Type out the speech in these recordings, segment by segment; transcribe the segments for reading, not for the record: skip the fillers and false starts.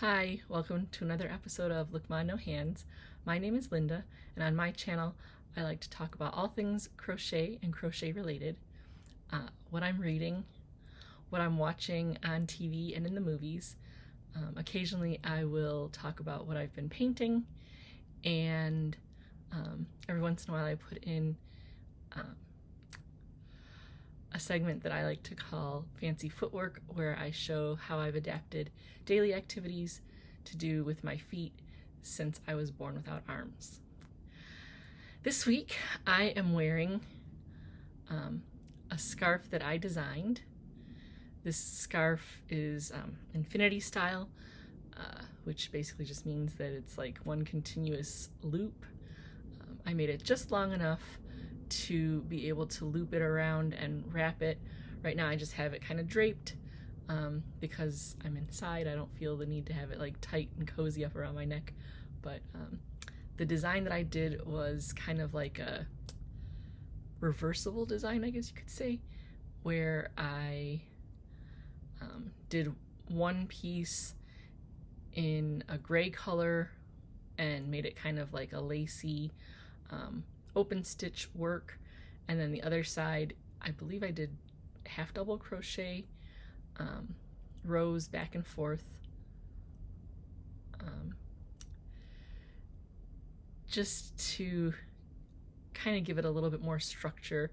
Hi, welcome to another episode of Look Ma No Hands. My name is Linda, and on my channel, I like to talk about all things crochet and crochet related, what I'm reading, what I'm watching on TV and in the movies. Occasionally, I will talk about what I've been painting, and every once in a while, I put in a segment that I like to call Fancy Footwork, where I show how I've adapted daily activities to do with my feet since I was born without arms. This week I am wearing a scarf that I designed. This scarf is infinity style, which basically just means that it's like one continuous loop. I made it just long enough to be able to loop it around and wrap it. Right now I just have it kind of draped because I'm inside. I don't feel the need to have it like tight and cozy up around my neck, but the design that I did was kind of like a reversible design, I guess you could say, where I did one piece in a gray color and made it kind of like a lacy open stitch work, and then the other side I believe I did half double crochet rows back and forth, just to kind of give it a little bit more structure.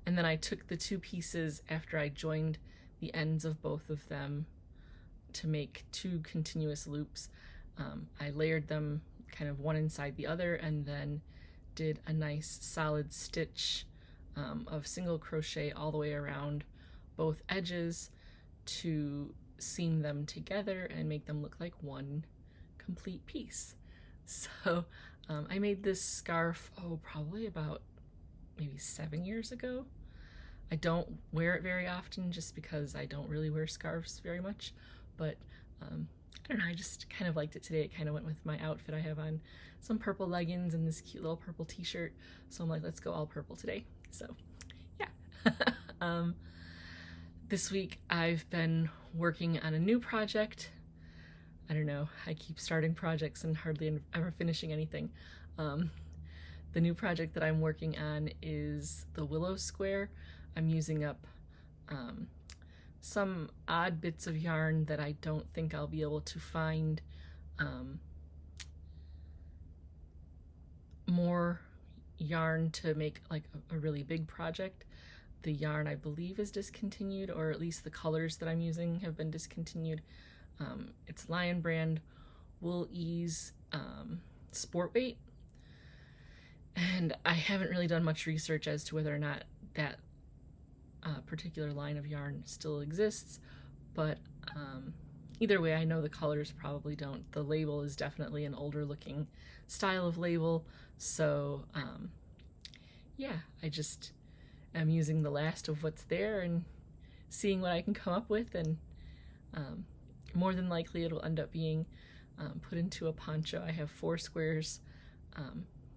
And then I took the two pieces after I joined the ends of both of them to make two continuous loops. I layered them kind of one inside the other, and then did a nice solid stitch of single crochet all the way around both edges to seam them together and make them look like one complete piece. So I made this scarf, probably about maybe 7 years ago. I don't wear it very often just because I don't really wear scarves very much, but I don't know, I just kind of liked it today. It kind of went with my outfit. I have on some purple leggings and this cute little purple t-shirt, so I'm like, let's go all purple today. So yeah. This week I've been working on a new project. I don't know, I keep starting projects and hardly ever finishing anything. The new project that I'm working on is the Willow square. I'm using up some odd bits of yarn that I don't think I'll be able to find more yarn to make like a really big project. The yarn I believe is discontinued, or at least the colors that I'm using have been discontinued. It's Lion brand Wool Ease Sport Weight, and I haven't really done much research as to whether or not that particular line of yarn still exists, but either way I know the colors probably don't. The label is definitely an older looking style of label, so yeah, I just am using the last of what's there and seeing what I can come up with, and more than likely it'll end up being put into a poncho. I have 4 squares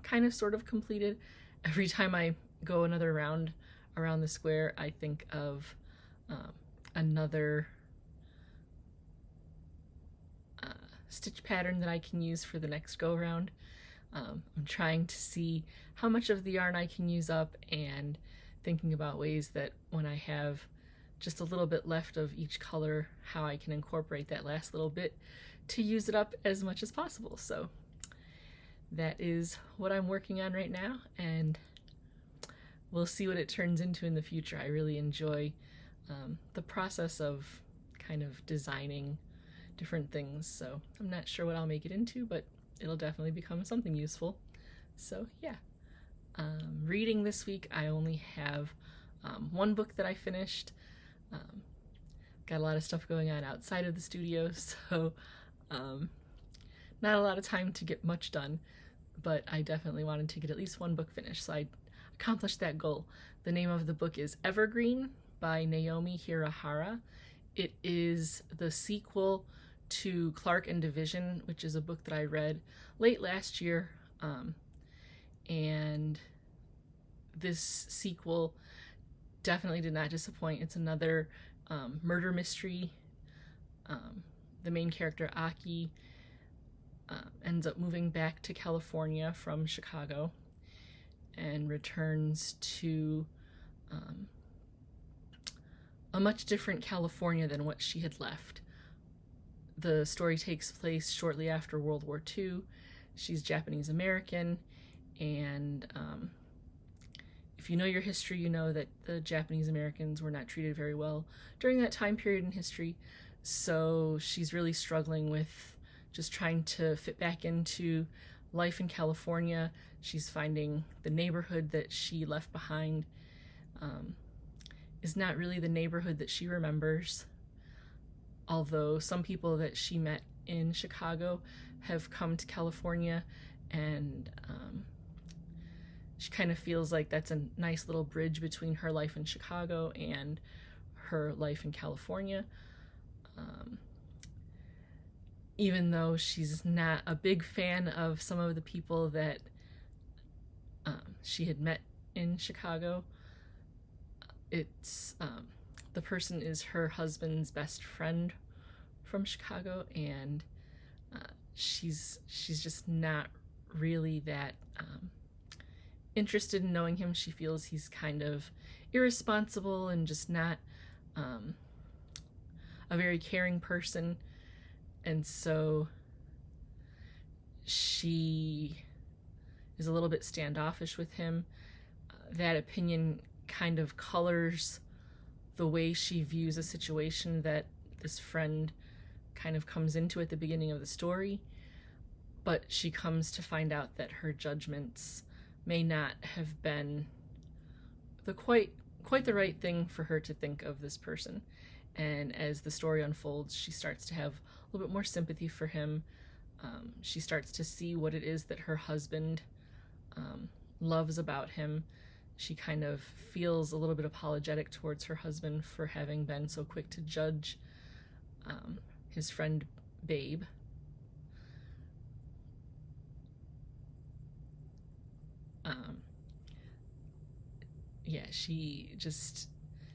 kind of sort of completed. Every time I go another round around the square, I think of another stitch pattern that I can use for the next go around. I'm trying to see how much of the yarn I can use up, and thinking about ways that when I have just a little bit left of each color, how I can incorporate that last little bit to use it up as much as possible. So that is what I'm working on right now, and we'll see what it turns into in the future. I really enjoy the process of kind of designing different things, so I'm not sure what I'll make it into, but it'll definitely become something useful. So yeah. Reading this week, I only have one book that I finished. Got a lot of stuff going on outside of the studio, so not a lot of time to get much done, but I definitely wanted to get at least one book finished, so I accomplished that goal. The name of the book is Evergreen by Naomi Hirahara. It is the sequel to Clark and Division, which is a book that I read late last year, and this sequel definitely did not disappoint. It's another murder mystery the main character, Aki, ends up moving back to California from Chicago and returns to a much different California than what she had left. The story takes place shortly after World War II. She's Japanese American, and if you know your history, you know that the Japanese Americans were not treated very well during that time period in history. So she's really struggling with just trying to fit back into life in California. She's finding the neighborhood that she left behind is not really the neighborhood that she remembers. Although some people that she met in Chicago have come to California, and she kind of feels like that's a nice little bridge between her life in Chicago and her life in California. Even though she's not a big fan of some of the people that she had met in Chicago, it's the person is her husband's best friend from Chicago, and she's just not really that interested in knowing him. She feels he's kind of irresponsible and just not a very caring person, and so she is a little bit standoffish with him. That opinion kind of colors the way she views a situation that this friend kind of comes into at the beginning of the story, but she comes to find out that her judgments may not have been the quite the right thing for her to think of this person. And as the story unfolds, she starts to have a little bit more sympathy for him. She starts to see what it is that her husband loves about him. She kind of feels a little bit apologetic towards her husband for having been so quick to judge his friend Babe.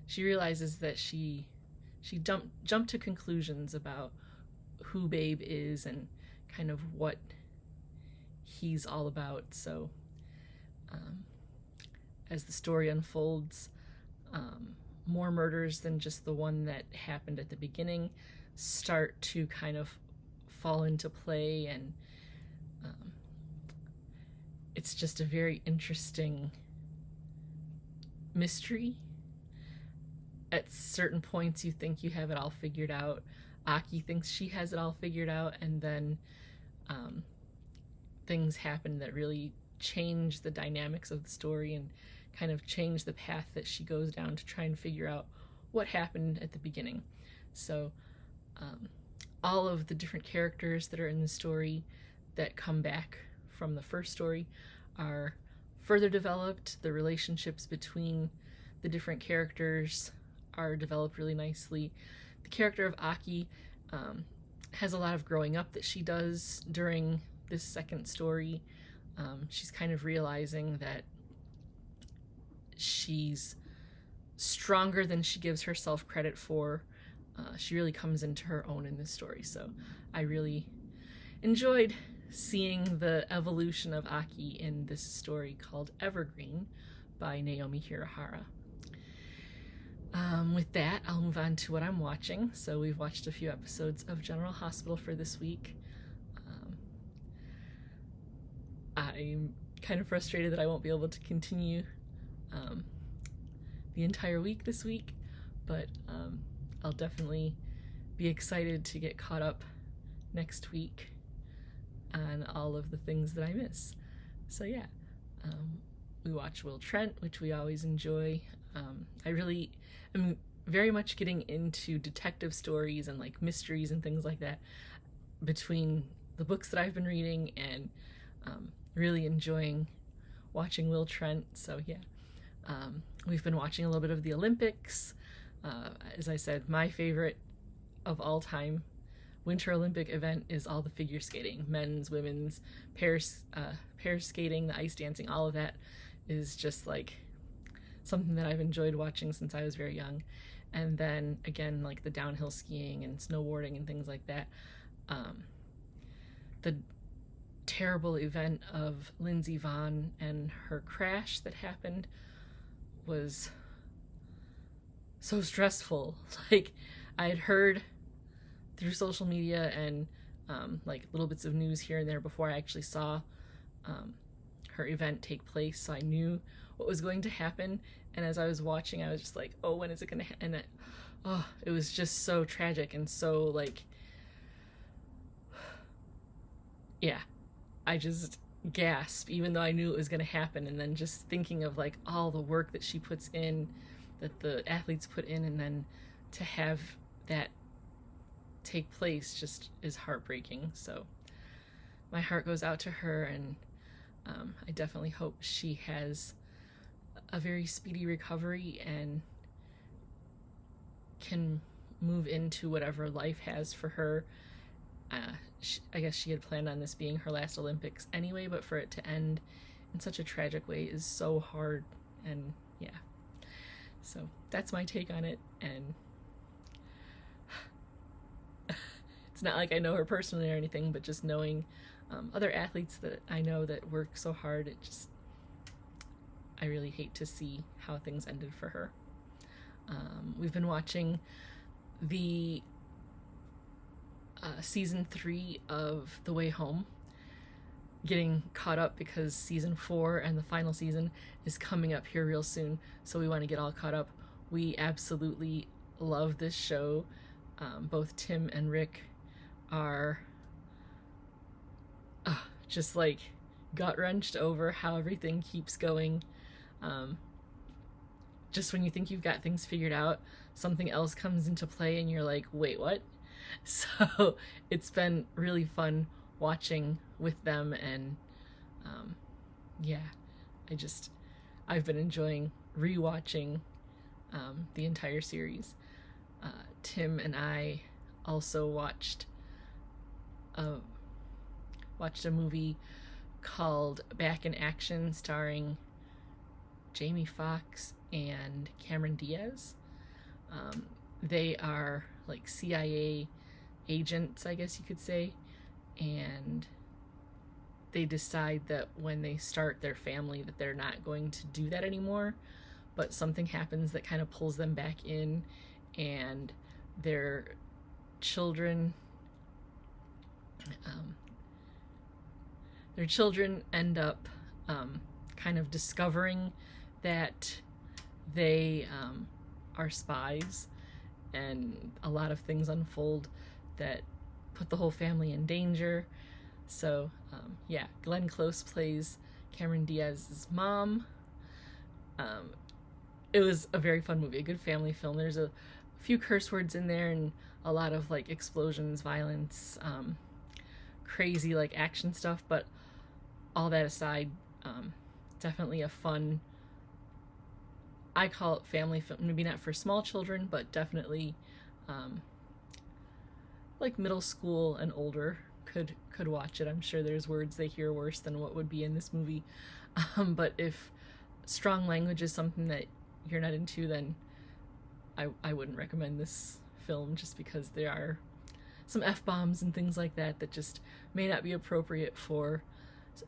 She realizes that she jumped to conclusions about who Babe is and kind of what he's all about. So as the story unfolds, more murders than just the one that happened at the beginning start to kind of fall into play, and it's just a very interesting mystery. At certain points you think you have it all figured out. Aki thinks she has it all figured out, and then things happen that really change the dynamics of the story and kind of change the path that she goes down to try and figure out what happened at the beginning. So all of the different characters that are in the story that come back from the first story are further developed. The relationships between the different characters are developed really nicely. The character of Aki has a lot of growing up that she does during this second story. She's kind of realizing that she's stronger than she gives herself credit for. She really comes into her own in this story. So I really enjoyed seeing the evolution of Aki in this story called Evergreen by Naomi Hirahara. With that, I'll move on to what I'm watching. So we've watched a few episodes of General Hospital for this week. I'm kind of frustrated that I won't be able to continue the entire week this week, but I'll definitely be excited to get caught up next week on all of the things that I miss. So yeah, we watch Will Trent, which we always enjoy. I really am very much getting into detective stories and like mysteries and things like that between the books that I've been reading, and really enjoying watching Will Trent. So yeah, we've been watching a little bit of the Olympics. As I said, my favorite of all time Winter Olympic event is all the figure skating, men's, women's, pair skating, the ice dancing, all of that is just like something that I've enjoyed watching since I was very young. and then again, like the downhill skiing and snowboarding and things like that. The terrible event of Lindsey Vonn and her crash that happened was so stressful. Like, I had heard through social media and like little bits of news here and there before I actually saw her event take place, so I knew what was going to happen. And as I was watching, I was just like, oh, when is it going to happen? And it was just so tragic and so, like, yeah, I just gasped, even though I knew it was going to happen. And then just thinking of, like, all the work that she puts in, that the athletes put in, and then to have that take place just is heartbreaking. So my heart goes out to her, and I definitely hope she has a very speedy recovery and can move into whatever life has for her. I guess she had planned on this being her last Olympics anyway, but for it to end in such a tragic way is so hard. And yeah, so that's my take on it. And it's not like I know her personally or anything, but just knowing other athletes that I know that work so hard, I really hate to see how things ended for her. We've been watching the season 3 of The Way Home, getting caught up because season 4 and the final season is coming up here real soon, so we want to get all caught up. We absolutely love this show. Both Tim and Rick are just like gut-wrenched over how everything keeps going. Just when you think you've got things figured out, something else comes into play and you're like, wait, what? So it's been really fun watching with them, and yeah, I've been enjoying rewatching the entire series. Tim and I also watched a movie called Back in Action, starring Jamie Foxx and Cameron Diaz. They are like CIA agents, I guess you could say, and they decide that when they start their family that they're not going to do that anymore, but something happens that kind of pulls them back in, and their children end up kind of discovering that they are spies, and a lot of things unfold that put the whole family in danger. So yeah, Glenn Close plays Cameron Diaz's mom. It was a very fun movie, a good family film. There's a few curse words in there and a lot of like explosions, violence, crazy like action stuff, but all that aside, definitely a fun, I call it family film. Maybe not for small children, but definitely like middle school and older could watch it. I'm sure there's words they hear worse than what would be in this movie. But if strong language is something that you're not into, then I wouldn't recommend this film, just because there are some F-bombs and things like that that just may not be appropriate for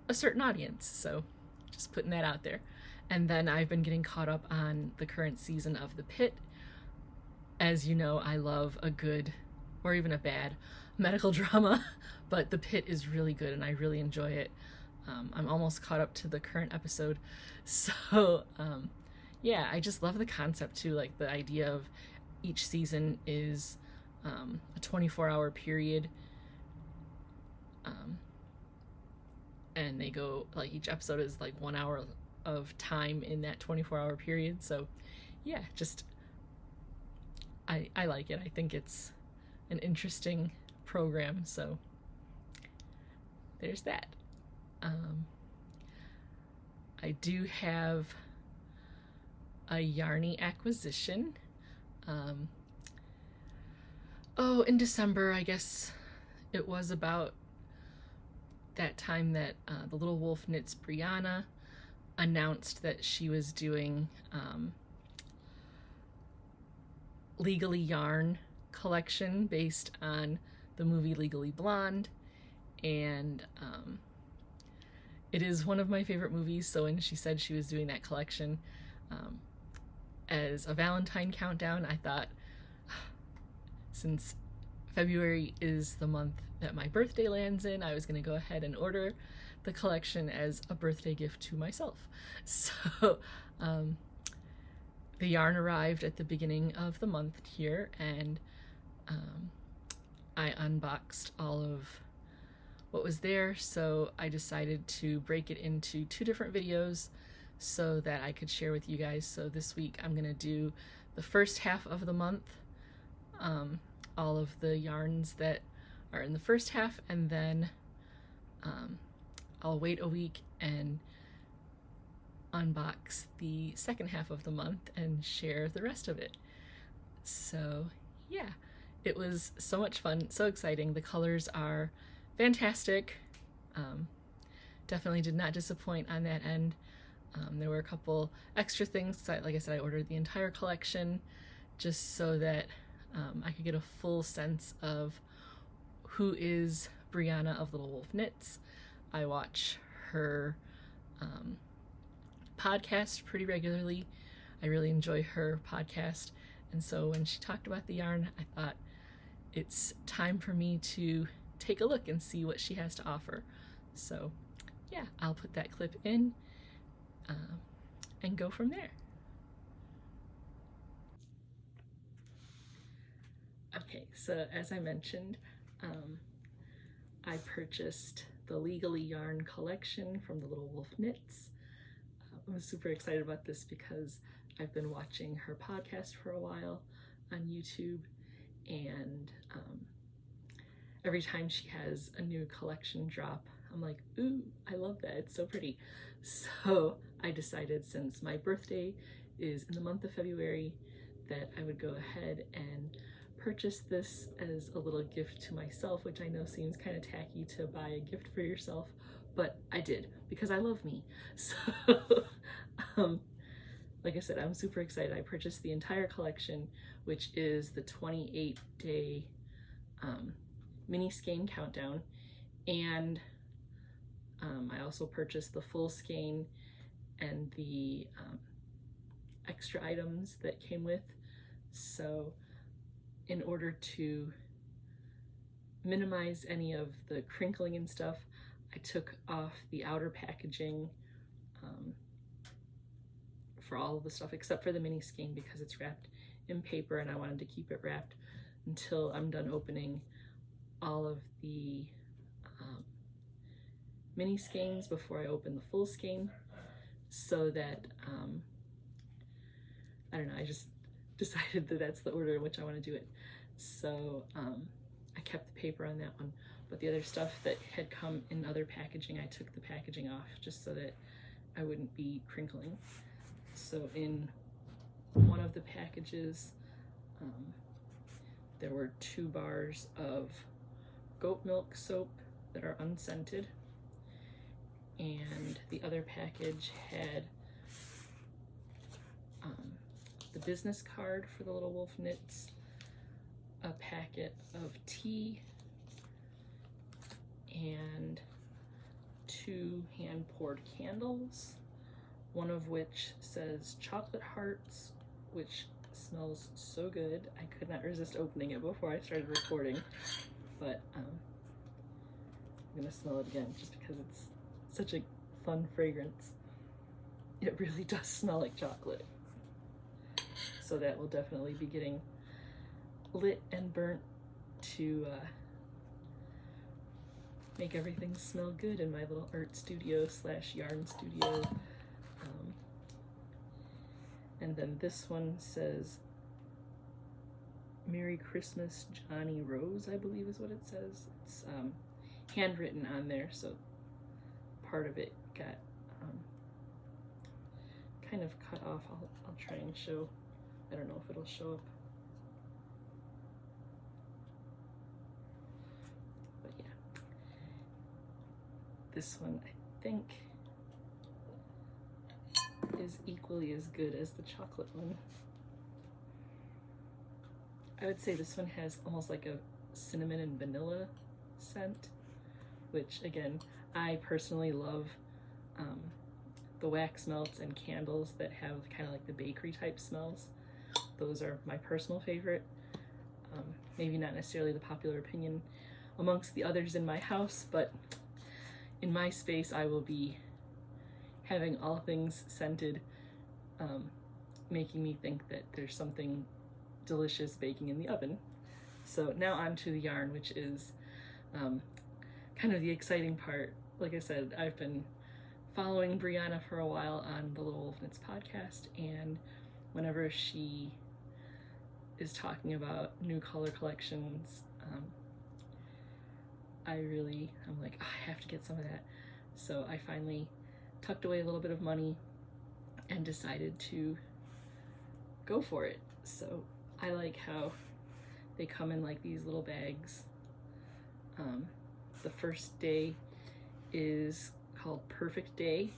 a certain audience. So just putting that out there. And then I've been getting caught up on the current season of The Pitt. As you know, I love a good, or even a bad, medical drama, but The Pitt is really good and I really enjoy it. I'm almost caught up to the current episode. So yeah, I just love the concept too, like the idea of each season is a 24-hour period, and they go, like, each episode is like 1 hour of time in that 24-hour period. So yeah, just I like it. I think it's an interesting program, so there's that. I do have a yarny acquisition. In December, I guess it was about that time that the Little Wolf Knits Brianna announced that she was doing Legally Yarn collection based on the movie Legally Blonde, and it is one of my favorite movies. So when she said she was doing that collection as a Valentine countdown, I thought, since February is the month that my birthday lands in, I was going to go ahead and order the collection as a birthday gift to myself. So the yarn arrived at the beginning of the month here, and I unboxed all of what was there, so I decided to break it into 2 different videos so that I could share with you guys. So this week I'm gonna do the first half of the month, all of the yarns that are in the first half, and then I'll wait a week and unbox the second half of the month and share the rest of it. So yeah, it was so much fun, so exciting. The colors are fantastic. Definitely did not disappoint on that end. There were a couple extra things. Like I said, I ordered the entire collection just so that I could get a full sense of who is Brianna of Little Wolf Knits. I watch her podcast pretty regularly. I really enjoy her podcast, and so when she talked about the yarn, I thought it's time for me to take a look and see what she has to offer. So yeah, I'll put that clip in and go from there. Okay, so as I mentioned, I purchased the Legally Yarn collection from the Little Wolf Knits. I was super excited about this because I've been watching her podcast for a while on YouTube, and every time she has a new collection drop, I'm like, ooh, I love that, it's so pretty. So I decided, since my birthday is in the month of February, that I would go ahead and purchase this as a little gift to myself, which I know seems kind of tacky to buy a gift for yourself, but I did because I love me. So like I said, I'm super excited. I purchased the entire collection, which is the 28-day mini skein countdown, and I also purchased the full skein and the extra items that came with. So in order to minimize any of the crinkling and stuff, I took off the outer packaging for all of the stuff except for the mini skein, because it's wrapped in paper and I wanted to keep it wrapped until I'm done opening all of the mini skeins before I open the full skein, so that I don't know, I just decided that that's the order in which I want to do it. So I kept the paper on that one, but the other stuff that had come in other packaging, I took the packaging off just so that I wouldn't be crinkling. So in one of the packages, there were 2 bars of goat milk soap that are unscented, and the other package had the business card for the Little Wolf Knits, a packet of tea, and 2 hand-poured candles, one of which says chocolate hearts, which smells so good. I could not resist opening it before I started recording, but I'm gonna smell it again just because it's such a fun fragrance. It really does smell like chocolate. So that will definitely be getting lit and burnt to make everything smell good in my little art studio / yarn studio. And then this one says Merry Christmas, Johnny Rose, I believe is what it says. It's handwritten on there, so part of it got kind of cut off. I'll try and show. I don't know if it'll show up. But yeah. This one, I think, is equally as good as the chocolate one. I would say this one has almost like a cinnamon and vanilla scent, which again, I personally love the wax melts and candles that have kind of like the bakery type smells. Those are my personal favorite. Maybe not necessarily the popular opinion amongst the others in my house, but in my space I will be having all things scented, making me think that there's something delicious baking in the oven. So now on to the yarn, which is kind of the exciting part. Like I said, I've been following Brianna for a while on the Little Wolf Knits podcast, and whenever she is talking about new color collections, I'm like, oh, I have to get some of that. So I finally tucked away a little bit of money and decided to go for it. So I like how they come in like these little bags. The first day is called Perfect Day.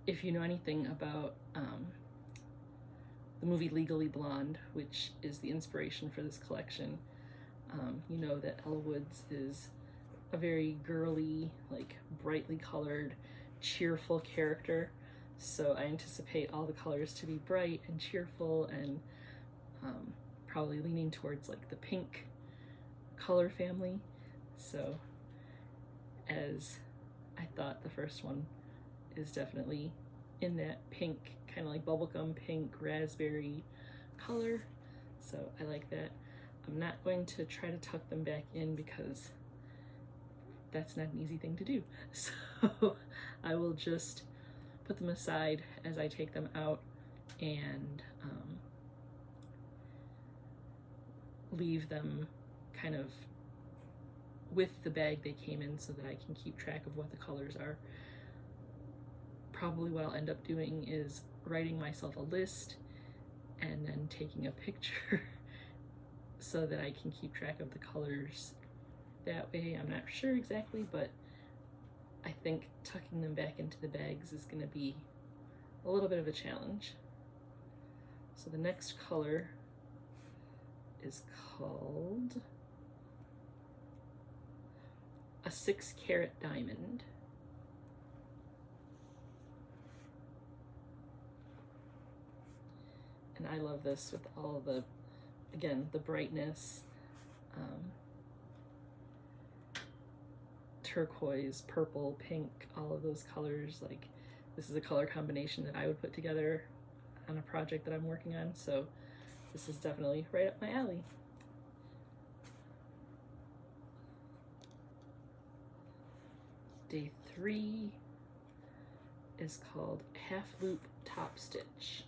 If you know anything about the movie Legally Blonde, which is the inspiration for this collection, you know that Ella Woods is a very girly, like brightly colored, cheerful character. So I anticipate all the colors to be bright and cheerful and probably leaning towards like the pink color family. So as I thought, the first one is definitely in that pink, kind of like bubblegum pink, raspberry color. So I like that. I'm not going to try to tuck them back in because that's not an easy thing to do. So I will just put them aside as I take them out and leave them kind of with the bag they came in so that I can keep track of what the colors are. Probably what I'll end up doing is writing myself a list and then taking a picture so that I can keep track of the colors that way. I'm not sure exactly, but I think tucking them back into the bags is going to be a little bit of a challenge. So the next color is called a 6-carat diamond. And I love this with all the, again, the brightness, turquoise, purple, pink, all of those colors. Like, this is a color combination that I would put together on a project that I'm working on, so this is definitely right up my alley. Day 3 is called Half Loop Top Stitch.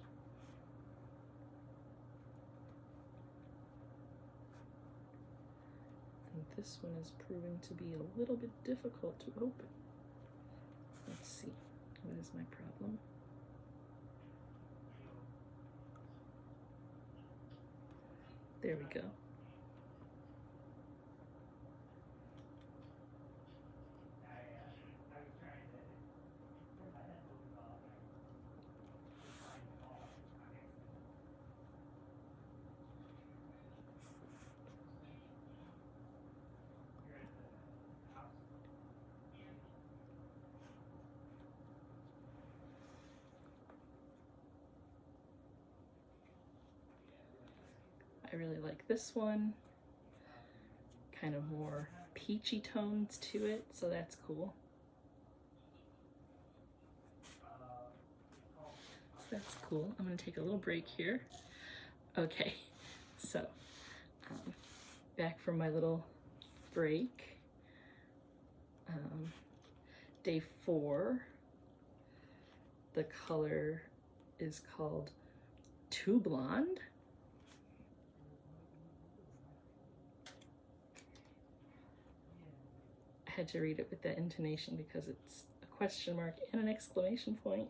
And this one is proving to be a little bit difficult to open. Let's see, what is my problem? There we go. I really like this one. Kind of more peachy tones to it, so that's cool. So that's cool. I'm going to take a little break here. Okay, so back from my little break. Day 4, the color is called Too Blonde. I had to read it with that intonation because it's a question mark and an exclamation point.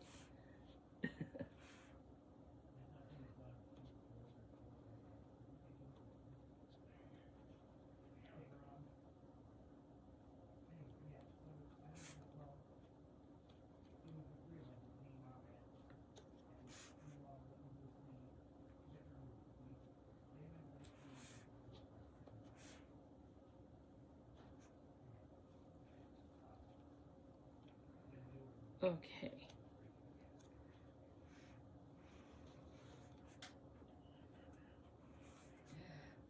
Okay.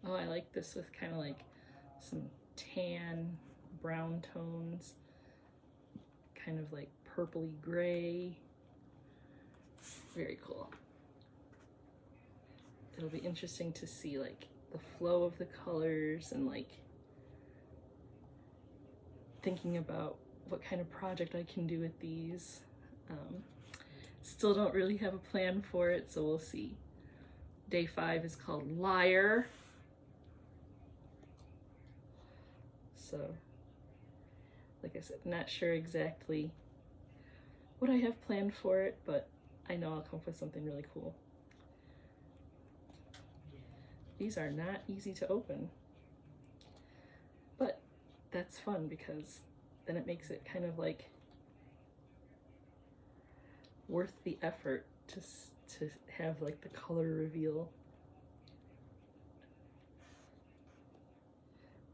Oh, I like this with kind of like some tan, brown tones, kind of like purpley gray. Very cool. It'll be interesting to see like the flow of the colors and like thinking about what kind of project I can do with these. Still don't really have a plan for it, so we'll see. Day 5 is called Liar. So, like I said, not sure exactly what I have planned for it, but I know I'll come up with something really cool. These are not easy to open, but that's fun because then it makes it kind of like worth the effort to have like the color reveal.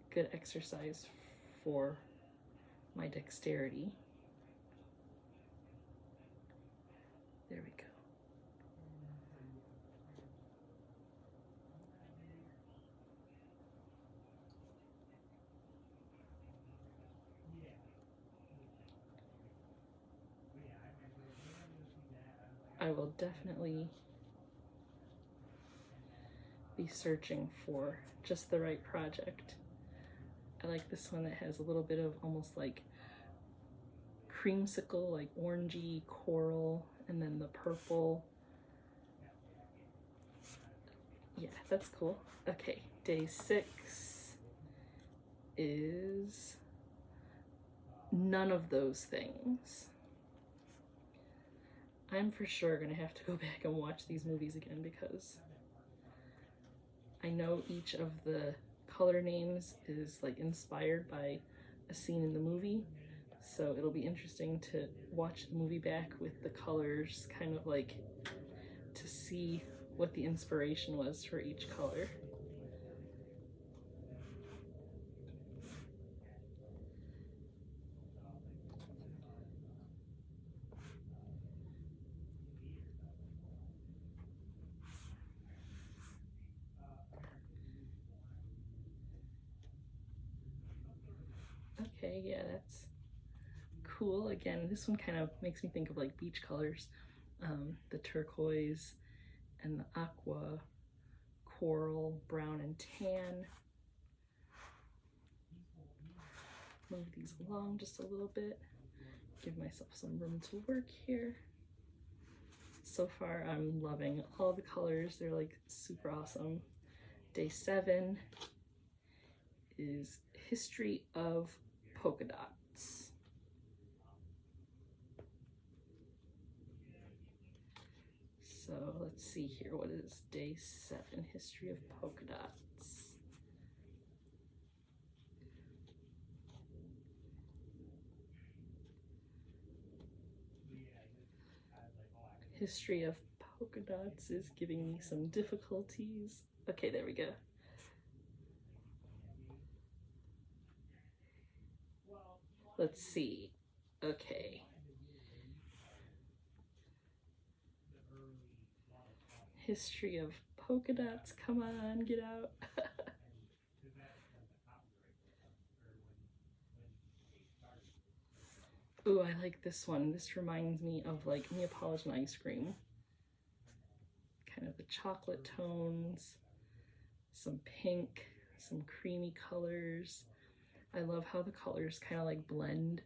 Good exercise for my dexterity. There we go. I will definitely be searching for just the right project. I like this one that has a little bit of almost like creamsicle, like orangey coral, and then the purple. Yeah, that's cool. Okay, day 6 is none of those things. I'm for sure gonna have to go back and watch these movies again because I know each of the color names is like inspired by a scene in the movie, so it'll be interesting to watch the movie back with the colors, kind of like to see what the inspiration was for each color. Okay, yeah, that's cool. Again, this one kind of makes me think of like beach colors. The turquoise and the aqua, coral, brown, and tan. Move these along just a little bit. Give myself some room to work here. So far, I'm loving all the colors. They're like super awesome. Day 7 is History of Polka Dots. So let's see here. What is day 7? History of Polka Dots. History of Polka Dots is giving me some difficulties. Okay, there we go. Let's see. Okay. History of polka dots. Come on, get out. Ooh, I like this one. This reminds me of like Neapolitan ice cream. Kind of the chocolate tones, some pink, some creamy colors. I love how the colors kind of like blend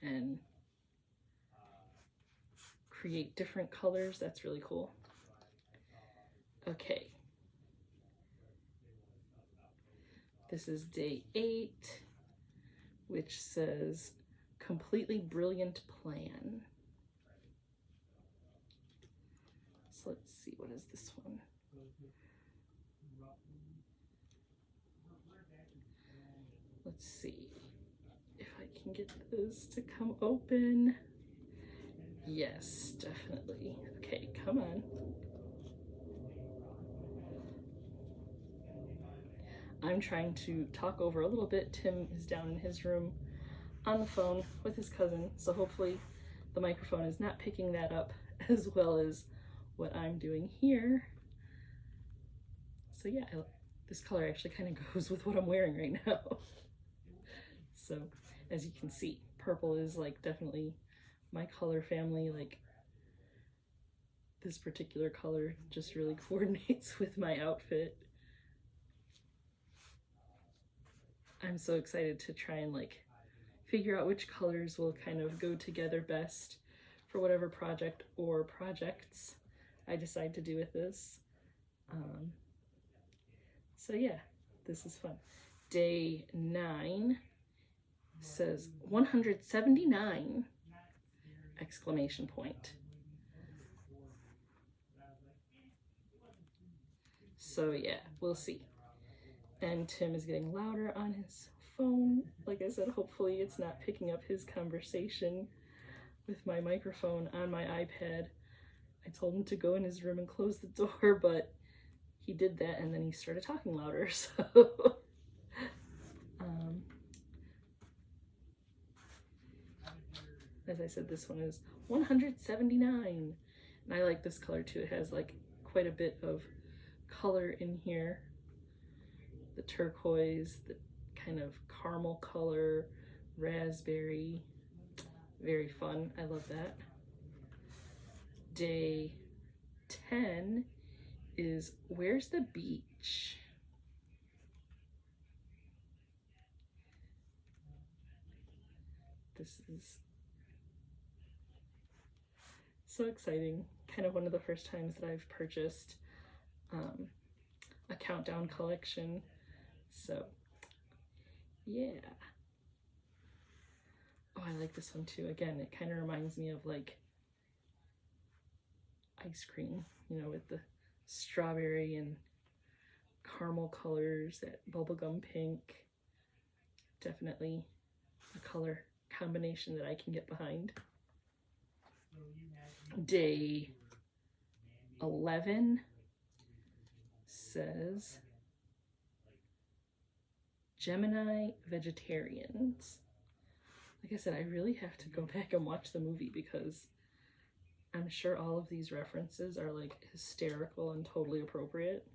and create different colors. That's really cool. Okay. This is day 8, which says completely brilliant plan. So let's see, what is this one? Let's see if I can get this to come open. Yes, definitely. Okay, come on. I'm trying to talk over a little bit. Tim is down in his room on the phone with his cousin, so hopefully the microphone is not picking that up as well as what I'm doing here. So yeah, this color actually kind of goes with what I'm wearing right now. So as you can see, purple is like definitely my color family. Like this particular color just really coordinates with my outfit. I'm so excited to try and like figure out which colors will kind of go together best for whatever project or projects I decide to do with this. So yeah, this is fun. Day 9 says 179 exclamation point. So yeah, we'll see. And Tim is getting louder on his phone. Like I said, hopefully it's not picking up his conversation with my microphone on my iPad. I told him to go in his room and close the door, but he did that and then he started talking louder, so as I said, this one is 179, and I like this color too. It has like quite a bit of color in here. The turquoise, the kind of caramel color, raspberry, very fun. I love that. Day 10 is where's the beach? This is so exciting. Kind of one of the first times that I've purchased a countdown collection. So yeah. Oh, I like this one too. Again, it kind of reminds me of like ice cream, you know, with the strawberry and caramel colors, that bubblegum pink. Definitely a color combination that I can get behind. Day 11 says Gemini vegetarians. Like I said, I really have to go back and watch the movie because I'm sure all of these references are like hysterical and totally appropriate.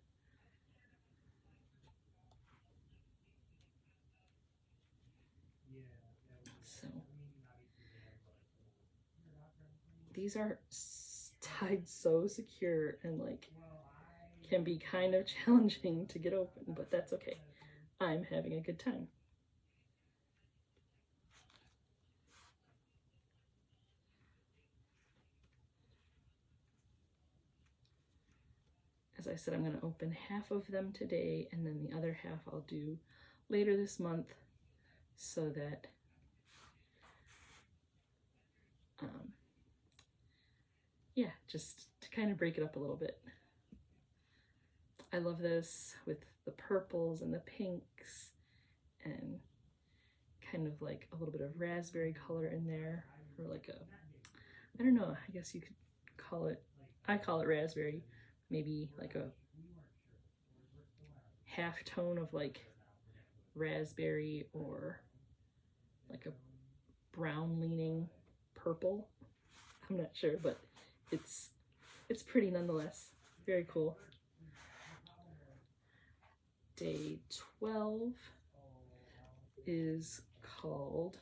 So these are tied so secure and like can be kind of challenging to get open, but that's okay. I'm having a good time. As I said, I'm going to open half of them today, and then the other half I'll do later this month, so that yeah, just to kind of break it up a little bit. I love this with the purples and the pinks and kind of like a little bit of raspberry color in there, or like a, I don't know, I guess you could call it, I call it raspberry, maybe like a half tone of like raspberry or like a brown leaning purple. I'm not sure, but it's pretty nonetheless. Very cool. Day 12 is called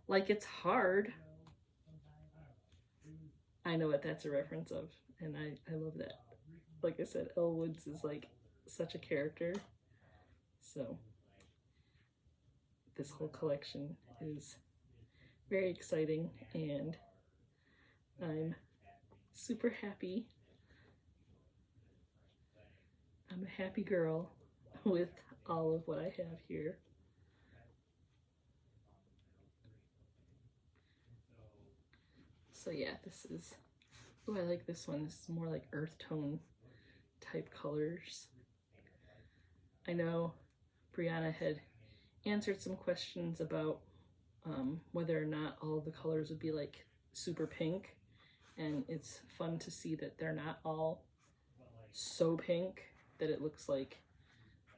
Like It's Hard. I know what that's a reference of, and I love that. Like I said, Elle Woods is like such a character. So this whole collection is very exciting, and I'm super happy. I'm a happy girl with all of what I have here. So yeah, this is, oh, I like this one. This is more like earth tone type colors. I know Brianna had answered some questions about whether or not all the colors would be like super pink, and it's fun to see that they're not all so pink that it looks like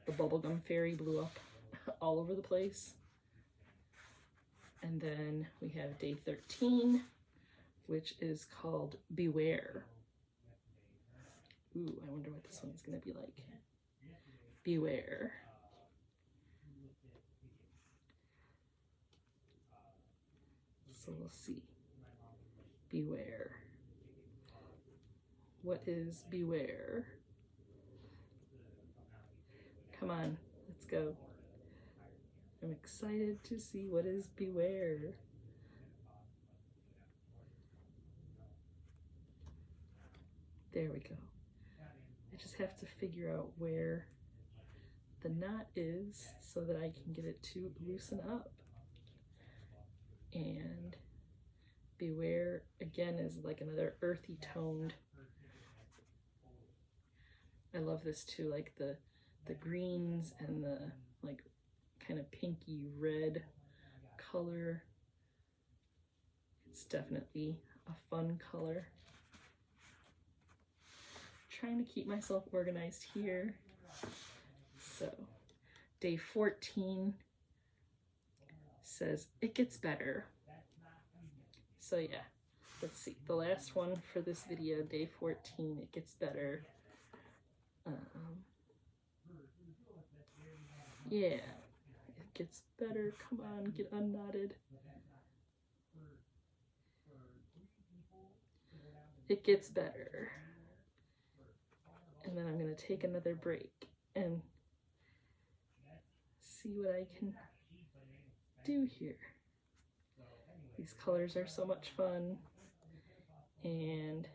the bubblegum fairy blew up all over the place. And then we have day 13, which is called Beware. Ooh, I wonder what this one's gonna be like. Beware. So we'll see. Beware. What is Beware? Come on, let's go. I'm excited to see what is Beware. There we go. I just have to figure out where the knot is so that I can get it to loosen up. And Beware again is like another earthy toned. I love this too, like the greens and the like kind of pinky red color. It's definitely a fun color. Trying to keep myself organized here. So day 14 says it gets better. So yeah, let's see. The last one for this video, day 14, it gets better. Yeah, it gets better. Come on, get unknotted. It gets better. And then I'm going to take another break and see what I can do here. These colors are so much fun, and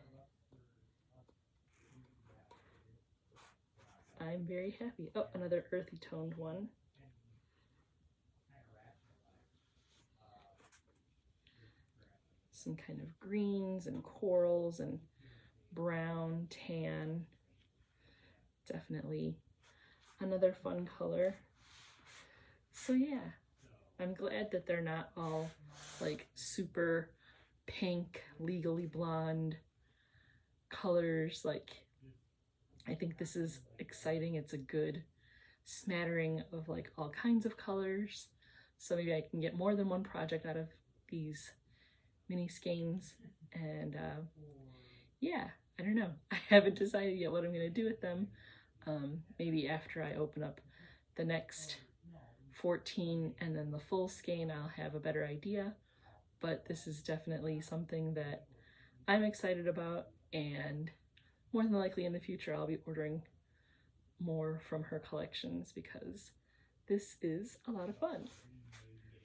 I'm very happy. Oh, another earthy toned one. Some kind of greens and corals and brown, tan. Definitely another fun color. So yeah, I'm glad that they're not all like super pink, legally blonde colors. Like, I think this is exciting. It's a good smattering of like all kinds of colors. So maybe I can get more than one project out of these mini skeins. And yeah, I don't know. I haven't decided yet what I'm gonna do with them. Maybe after I open up the next 14 and then the full skein, I'll have a better idea. But this is definitely something that I'm excited about, and more than likely in the future I'll be ordering more from her collections because this is a lot of fun.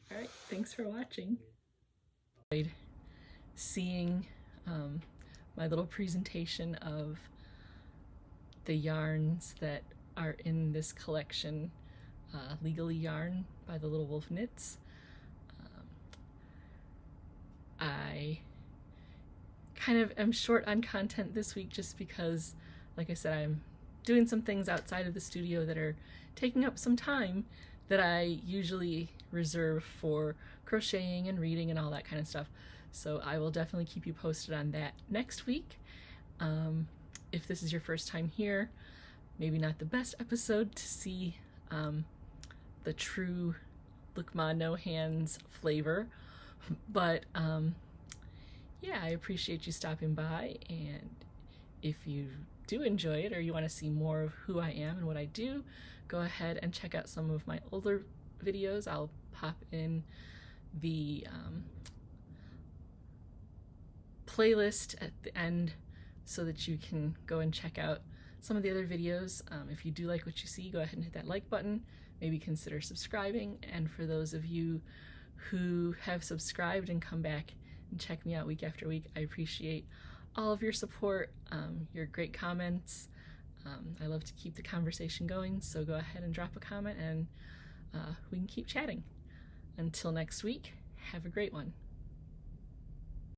All right, thanks for watching. Seeing my little presentation of the yarns that are in this collection, Legally Yarn by the Little Wolf Knits. I kind of am short on content this week just because, like I said, I'm doing some things outside of the studio that are taking up some time that I usually reserve for crocheting and reading and all that kind of stuff. So I will definitely keep you posted on that next week. If this is your first time here, maybe not the best episode to see the true Lookma No Hands flavor, but yeah, I appreciate you stopping by, and if you do enjoy it or you want to see more of who I am and what I do, go ahead and check out some of my older videos. I'll pop in the playlist at the end so that you can go and check out some of the other videos. If you do like what you see, go ahead and hit that like button. Maybe consider subscribing. And for those of you who have subscribed and come back and check me out week after week, I appreciate all of your support, your great comments. I love to keep the conversation going, so go ahead and drop a comment and we can keep chatting. Until next week, have a great one.